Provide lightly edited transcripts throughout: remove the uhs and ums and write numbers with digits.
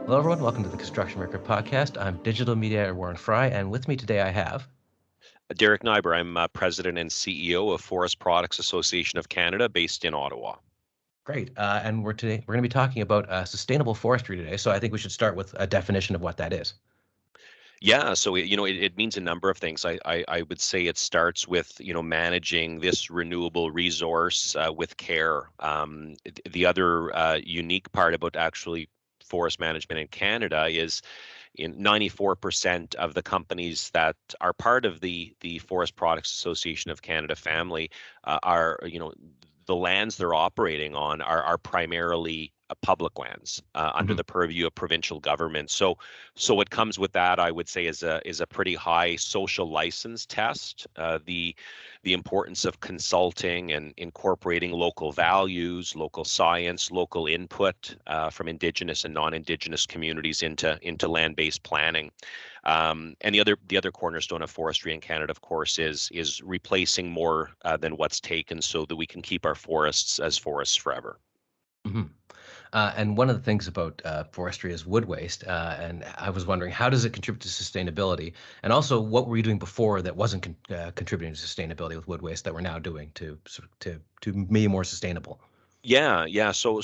Hello, everyone. Welcome to the Construction Record Podcast. I'm digital media editor Warren Frey, and with me today I have. Derek Nighbor. I'm President and CEO of Forest Products Association of Canada, based in Ottawa. Great. And we're going to be talking about sustainable forestry today. So I think we should start with a definition of what that is. Yeah, so it means a number of things. I would say it starts with managing this renewable resource with care. The other unique part about actually forest management in Canada is in 94% of the companies that are part of the Forest Products Association of Canada family are the lands they're operating on are primarily public lands under the purview of provincial government. So what comes with that, I would say, is a pretty high social license test. The importance of consulting and incorporating local values, local science, local input from Indigenous and non-Indigenous communities into land-based planning. And the other cornerstone of forestry in Canada, of course, is replacing more than what's taken, so that we can keep our forests as forests forever. Mm-hmm. And one of the things about forestry is wood waste. And I was wondering, how does it contribute to sustainability? And also, what were you doing before that wasn't contributing to sustainability with wood waste that we're now doing to be more sustainable? Yeah. So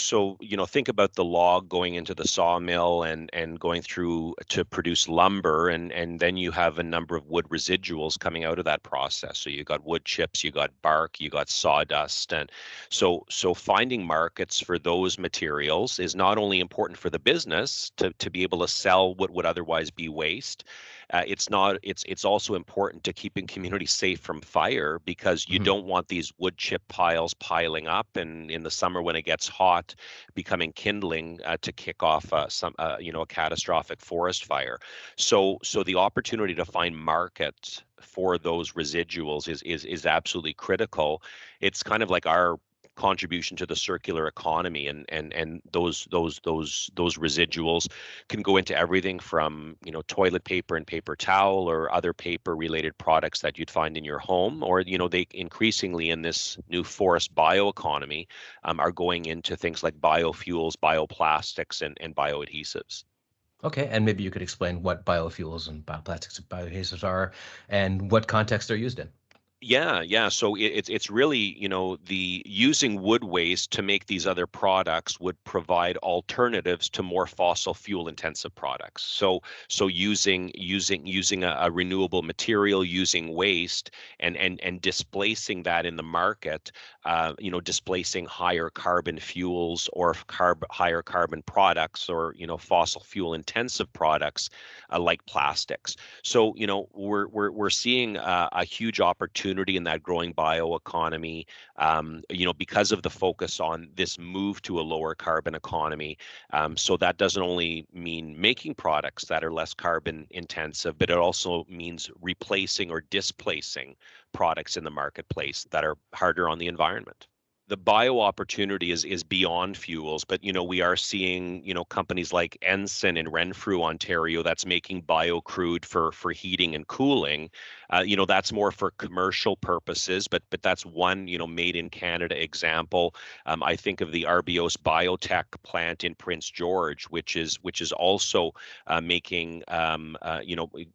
think about the log going into the sawmill and going through to produce lumber, and then you have a number of wood residuals coming out of that process. So you got wood chips, you got bark, you got sawdust, and so finding markets for those materials is not only important for the business to be able to sell what would otherwise be waste. It's also important to keeping communities safe from fire, because you don't want these wood chip piles piling up, and in the summer when it gets hot, becoming kindling to kick off a catastrophic forest fire. So the opportunity to find market for those residuals is absolutely critical. It's kind of like our contribution to the circular economy, and those residuals can go into everything from toilet paper and paper towel or other paper related products that you'd find in your home, or they increasingly in this new forest bioeconomy are going into things like biofuels, bioplastics, and bioadhesives. Okay, and maybe you could explain what biofuels and bioplastics and bioadhesives are and what context they're used in. Yeah. So it's really, the using wood waste to make these other products would provide alternatives to more fossil fuel intensive products. So using a renewable material, using waste, and displacing that in the market, displacing higher carbon fuels or higher carbon products, or fossil fuel intensive products like plastics. So we're seeing a huge opportunity in that growing bioeconomy, because of the focus on this move to a lower carbon economy. So that doesn't only mean making products that are less carbon intensive, but it also means replacing or displacing products in the marketplace that are harder on the environment. The bio opportunity is beyond fuels, but we are seeing companies like Ensign in Renfrew, Ontario, that's making bio crude for heating and cooling. That's more for commercial purposes, but that's one made in Canada example. I think of the Arbios Biotech plant in Prince George, which is also making going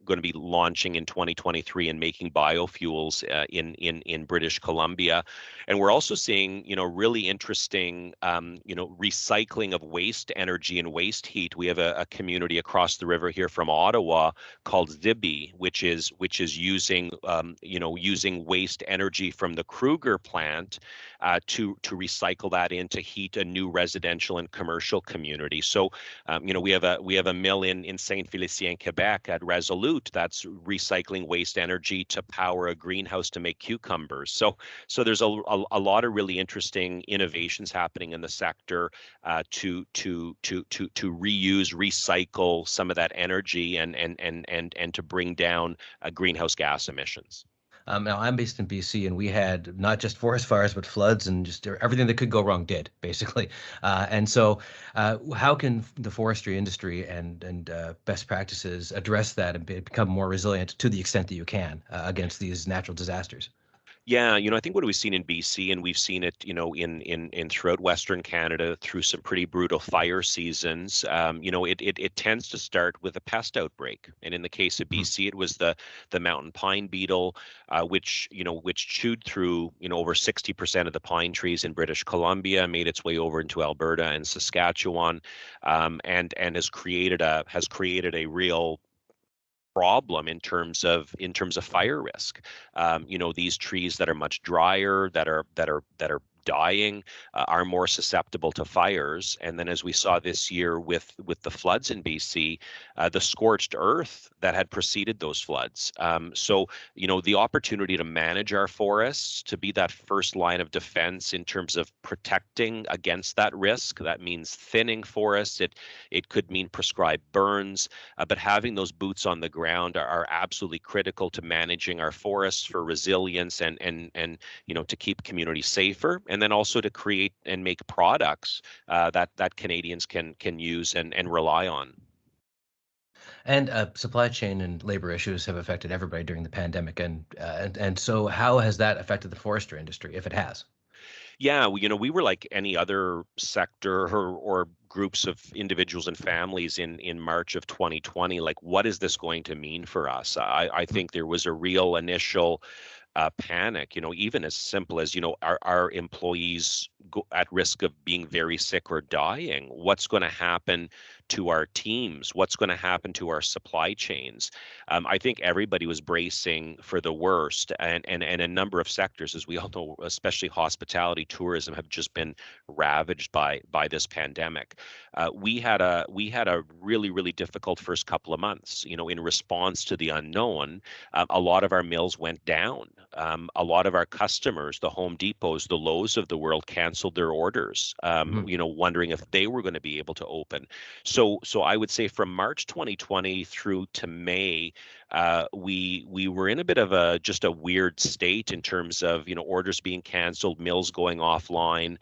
to be launching in 2023 and making biofuels in British Columbia. And we're also seeing really interesting, recycling of waste energy and waste heat. We have a community across the river here from Ottawa called Zibi, which is using, using waste energy from the Kruger plant to recycle that in to heat a new residential and commercial community. So, we have a mill in Saint Félicien, Quebec at Resolute that's recycling waste energy to power a greenhouse to make cucumbers. So there's a lot of really interesting innovations happening in the sector to reuse, recycle some of that energy and to bring down greenhouse gas emissions. Now, I'm based in BC, and we had not just forest fires, but floods and just everything that could go wrong did, basically. And so, how can the forestry industry and best practices address that and become more resilient to the extent that you can against these natural disasters? Yeah, I think what we've seen in BC, and we've seen it, in throughout Western Canada through some pretty brutal fire seasons. It tends to start with a pest outbreak, and in the case of Mhm. BC, it was the mountain pine beetle, which chewed through over 60% of the pine trees in British Columbia, made its way over into Alberta and Saskatchewan, and has created a real problem in terms of fire risk. These trees that are much drier, that are dying, are more susceptible to fires. And then, as we saw this year with the floods in BC, the scorched earth that had preceded those floods. So the opportunity to manage our forests, to be that first line of defense in terms of protecting against that risk. That means thinning forests. It could mean prescribed burns, but having those boots on the ground are absolutely critical to managing our forests for resilience and to keep communities safer, and then also to create and make products that Canadians can use and rely on. And supply chain and labor issues have affected everybody during the pandemic, and so how has that affected the forestry industry, if it has? Yeah, we were like any other sector or groups of individuals and families in March of 2020. Like, what is this going to mean for us? I Mhm. think there was a real initial panic, even as simple as, our employees at risk of being very sick or dying? What's going to happen to our teams? What's going to happen to our supply chains? I think everybody was bracing for the worst, and a number of sectors, as we all know, especially hospitality, tourism, have just been ravaged by this pandemic. We had a really, really difficult first couple of months. In response to the unknown, a lot of our mills went down. A lot of our customers, the Home Depots, the Lowe's of the world, canceled their orders, Mhm. wondering if they were going to be able to open. So I would say from March 2020 through to May, we were in a bit of just a weird state in terms of orders being canceled, mills going offline.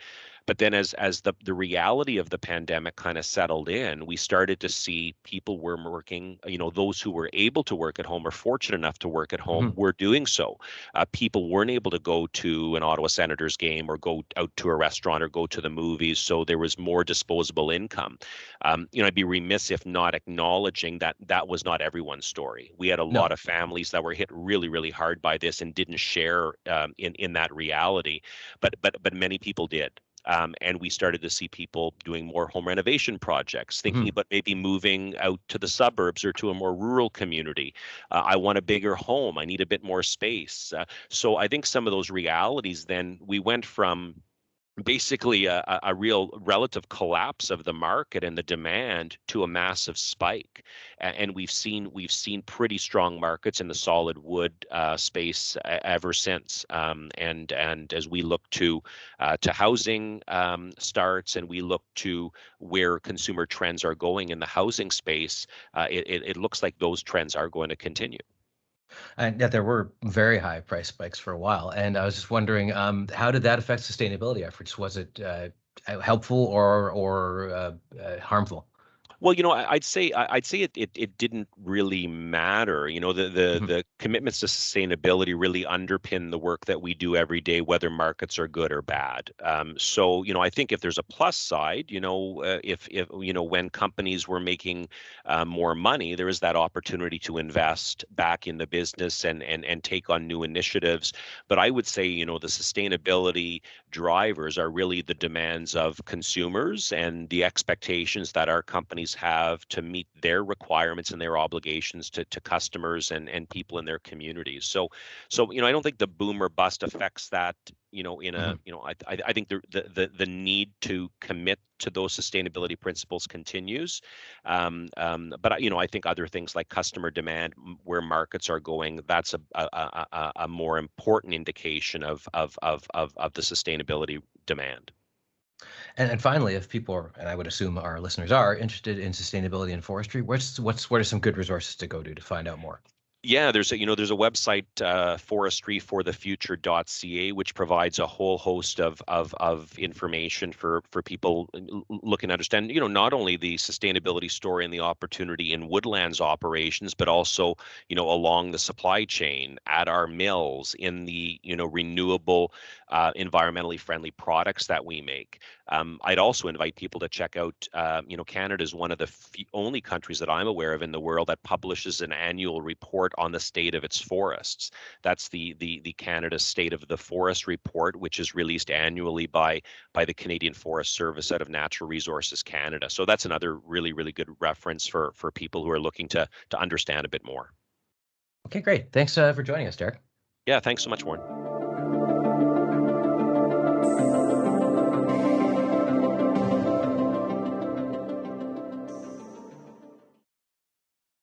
But then, as the reality of the pandemic kind of settled in, we started to see people were working, those who were able to work at home or fortunate enough to work at home Mhm. were doing so. People weren't able to go to an Ottawa Senators game or go out to a restaurant or go to the movies, so there was more disposable income. I'd be remiss if not acknowledging that that was not everyone's story. We had a lot No. of families that were hit really, really hard by this and didn't share in that reality, but many people did. And we started to see people doing more home renovation projects, thinking Mhm. about maybe moving out to the suburbs or to a more rural community. I want a bigger home. I need a bit more space. So I think some of those realities, then we went from basically a real relative collapse of the market and the demand to a massive spike. And we've seen pretty strong markets in the solid wood space ever since. And as we look to housing starts, and we look to where consumer trends are going in the housing space, it looks like those trends are going to continue. And yet there were very high price spikes for a while, and I was just wondering, how did that affect sustainability efforts? Was it helpful or harmful? Well, I'd say it didn't really matter. The Mhm. the commitments to sustainability really underpin the work that we do every day, whether markets are good or bad. So, I think if there's a plus side, if when companies were making more money, there is that opportunity to invest back in the business and take on new initiatives. But I would say, the sustainability drivers are really the demands of consumers and the expectations that our companies have to meet their requirements and their obligations to customers and people in their communities. So I don't think the boom or bust affects that. In a Mhm. I think the need to commit to those sustainability principles continues. But I think other things like customer demand, where markets are going, that's a more important indication of the sustainability demand. And finally, if people are, and I would assume our listeners are interested in sustainability and forestry, what are some good resources to go to find out more? Yeah, there's a website, forestryforthefuture.ca, which provides a whole host of information for people looking to understand, not only the sustainability story and the opportunity in woodlands operations, but also, along the supply chain at our mills in the, renewable, environmentally friendly products that we make. I'd also invite people to check out, Canada is one of the only countries that I'm aware of in the world that publishes an annual report on the state of its forests. That's the Canada State of the Forest Report, which is released annually by the Canadian Forest Service out of Natural Resources Canada. So that's another really, really good reference for people who are looking to understand a bit more. Okay, great. Thanks for joining us, Derek. Yeah, thanks so much, Warren.